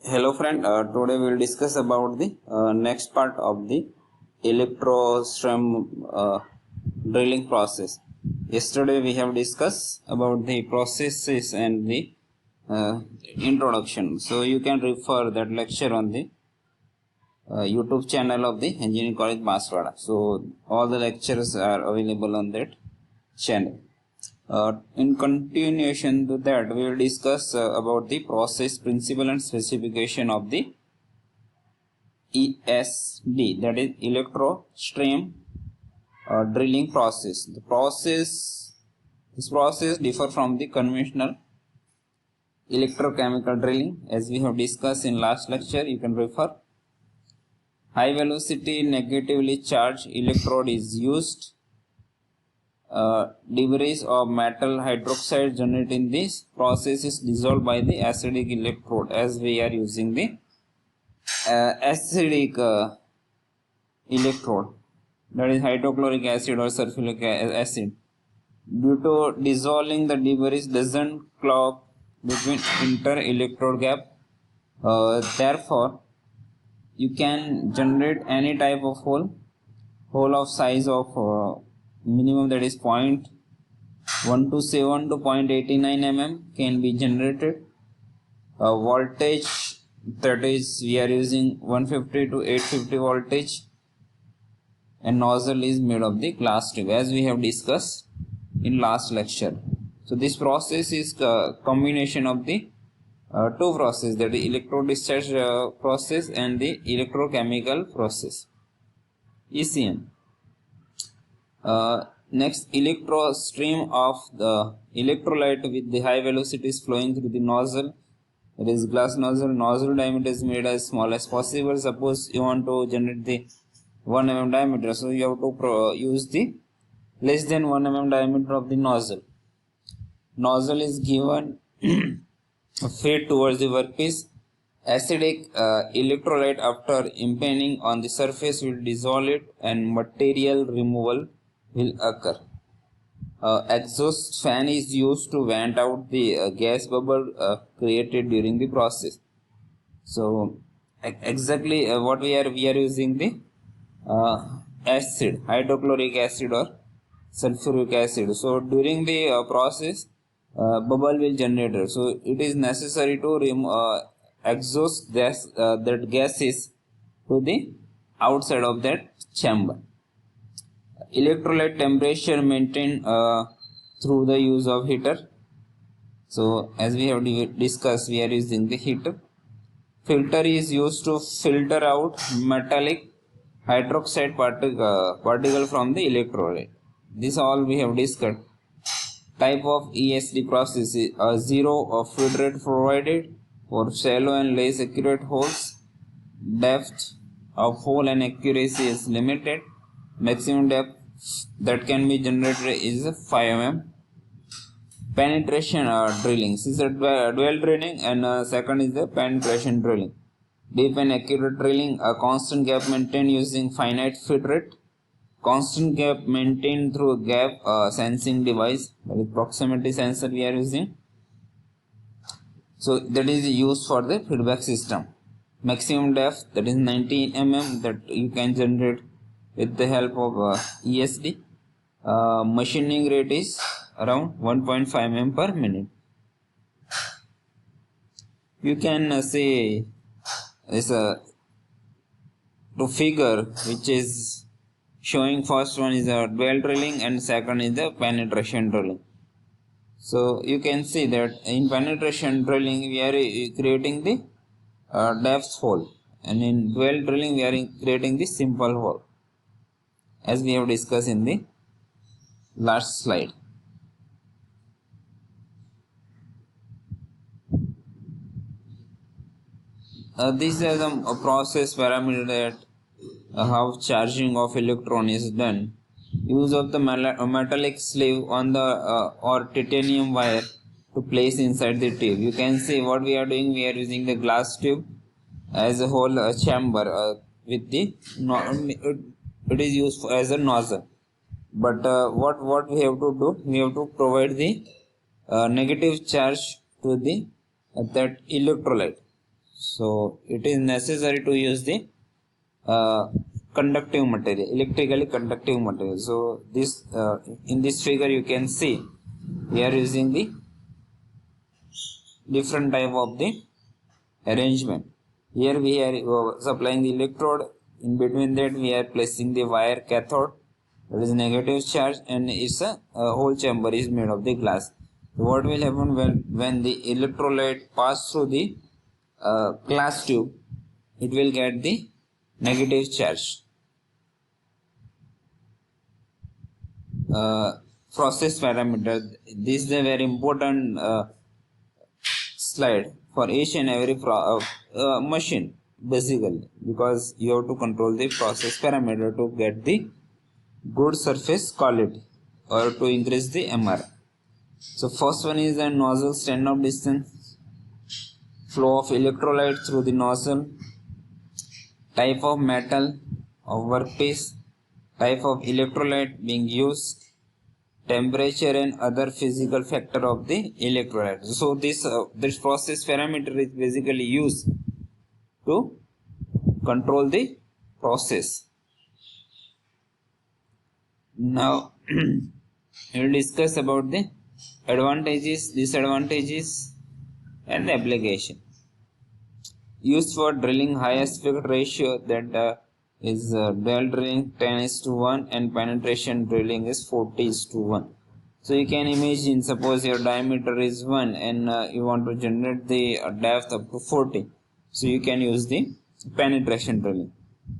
Hello friend, today we will discuss about the next part of the electrostream drilling process. Yesterday we have discussed about the processes and the introduction. So you can refer that lecture on the YouTube channel of the Engineering College Banswara. So all the lectures are available on that channel. In continuation to that, we will discuss about the process, principle and specification of the ESD, that is electrostream drilling process. This process differ from the conventional electrochemical drilling, as we have discussed in last lecture. You can refer. High velocity negatively charged electrode is used. Debris of metal hydroxide generated in this process is dissolved by the acidic electrode, as we are using the acidic electrode, that is hydrochloric acid or sulfuric acid. Due to dissolving, the debris doesn't clog between inter-electrode gap. Therefore, you can generate any type of hole of size of minimum, that is 0.127 to 0.89 mm can be generated. Voltage, that is we are using 150 to 850 voltage, and nozzle is made of the glass tube, as we have discussed in last lecture. So this process is a combination of the two processes, that is electrode discharge process and the electrochemical process, ECM. Next, electrostream of the electrolyte with the high velocity is flowing through the nozzle. It is glass nozzle. Nozzle diameter is made as small as possible. Suppose you want to generate the 1 mm diameter, so you have to use the less than 1 mm diameter of the nozzle. Nozzle is given feed towards the workpiece. Acidic electrolyte, after impinging on the surface, will dissolve it and material removal will occur. Exhaust fan is used to vent out the gas bubble created during the process. So exactly what we are using the acid, hydrochloric acid or sulfuric acid. So during the process, bubble will generate. So it is necessary to exhaust that gases to the outside of that chamber. Electrolyte temperature maintained through the use of heater. So as we have discussed, we are using the heater. Filter is used to filter out metallic hydroxide particle from the electrolyte. This all we have discussed. Type of ESD process is zero of feed rate provided for shallow and less accurate holes. Depth of hole and accuracy is limited. Maximum depth that can be generated is 5 mm. Penetration drilling. This is a dual drilling, and second is the penetration drilling. Deep and accurate drilling. A constant gap maintained using finite feed rate. Constant gap maintained through gap sensing device, that is proximity sensor we are using. So that is used for the feedback system. Maximum depth, that is 19 mm, that you can generate with the help of ESD. Machining rate is around 1.5 mm per minute. You can say this to figure which is showing. First one is a dual drilling and second is the penetration drilling. So you can see that in penetration drilling we are creating the depth hole, and in dual drilling we are creating the simple hole, as we have discussed in the last slide. This is a process parameter that how charging of electron is done. Use of the metallic sleeve on the or titanium wire to place inside the tube. You can see what we are doing. We are using the glass tube as a whole chamber with the it is used as a nozzle. But what we have to do, we have to provide the negative charge to the that electrolyte. So it is necessary to use the conductive material, electrically conductive material. So this in this figure you can see we are using the different type of the arrangement. Here we are supplying the electrode. In between that we are placing the wire cathode, that is negative charge, and it's a whole chamber is made of the glass. What will happen when the electrolyte pass through the glass tube? It will get the negative charge. Process parameter. This is a very important slide for each and every machine, basically, because you have to control the process parameter to get the good surface quality or to increase the MR. So first one is a nozzle stand-off distance, flow of electrolyte through the nozzle, type of metal of workpiece, type of electrolyte being used, temperature and other physical factor of the electrolyte. So this process parameter is basically used to control the process. Now we'll discuss about the advantages, disadvantages and the application. Used for drilling high aspect ratio, that is dual drilling 10:1 and penetration drilling is 40:1. So you can imagine, suppose your diameter is 1 and you want to generate the depth up to 40. So you can use the penetration drilling.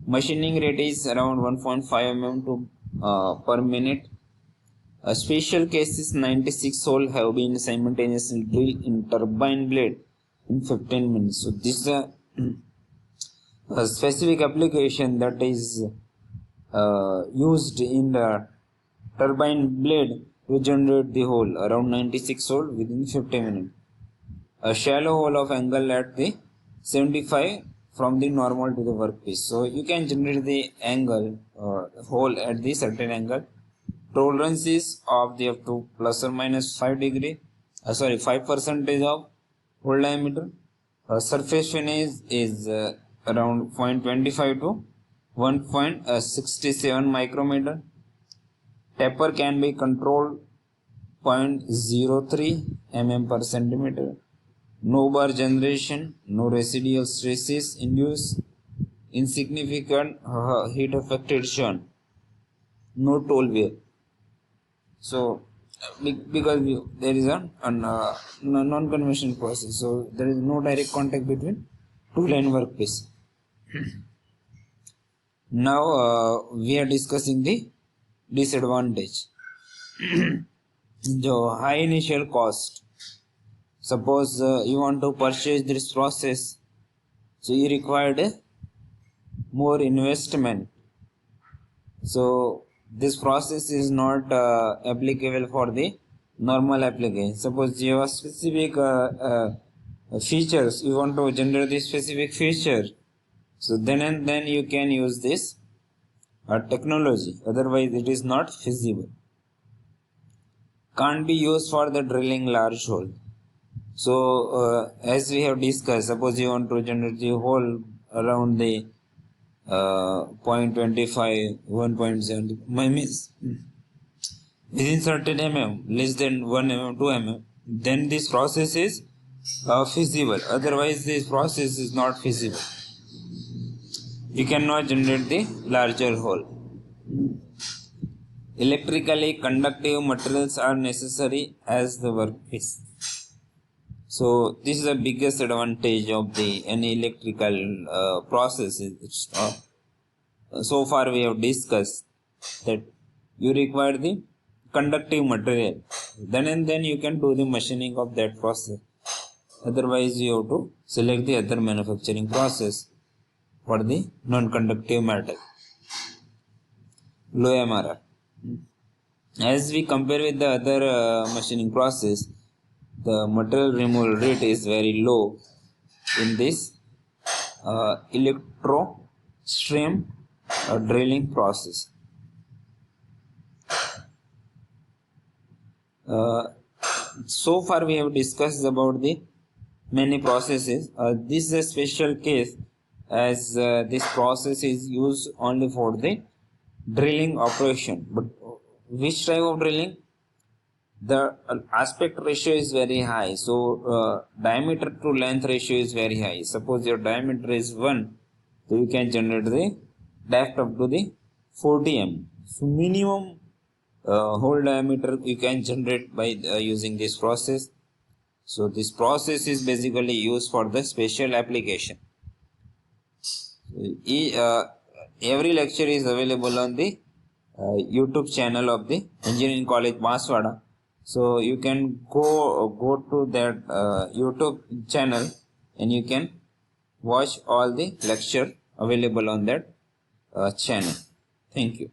Machining rate is around 1.5 mm per minute. A special cases 96 hole have been simultaneously drilled in turbine blade in 15 minutes. So this is a specific application that is used in the turbine blade to generate the hole around 96 hole within 50 minutes. A shallow hole of angle at the 75 from the normal to the workpiece. So you can generate the angle hole at the certain angle. Tolerances of the up to plus or minus 5 degree, 5% of hole diameter. Surface finish is around 0.25 to 1.67 micrometer. Taper can be controlled 0.03 mm per centimeter. No bar generation, no residual stresses induced, insignificant heat affected shown, no toll wear. So because there is a non-conventional process, so there is no direct contact between tool and workpiece. Now we are discussing the disadvantage. The high initial cost. Suppose you want to purchase this process, so you required more investment. So this process is not applicable for the normal application. Suppose you have specific features, you want to generate this specific feature, so then and then you can use this technology, otherwise it is not feasible. Can't be used for the drilling large hole. So as we have discussed, suppose you want to generate the hole around the 0.25, 1.7 means within certain mm, less than 1 mm, 2 mm, then this process is feasible. Otherwise this process is not feasible. You cannot generate the larger hole. Electrically conductive materials are necessary as the workpiece. So this is the biggest advantage of any electrical process. So far we have discussed that you require the conductive material. Then and then you can do the machining of that process. Otherwise you have to select the other manufacturing process for the non-conductive metal. Low MRR. As we compare with the other machining process, the material removal rate is very low in this electro stream drilling process. So far we have discussed about the many processes. This is a special case as this process is used only for the drilling operation. But which type of drilling? The aspect ratio is very high, so diameter to length ratio is very high. Suppose your diameter is 1, so you can generate the depth up to the 40 mm. So minimum hole diameter you can generate by using this process. So this process is basically used for the special application. Every lecture is available on the YouTube channel of the Engineering College Banswara. So you can go to that YouTube channel and you can watch all the lecture available on that channel. Thank you.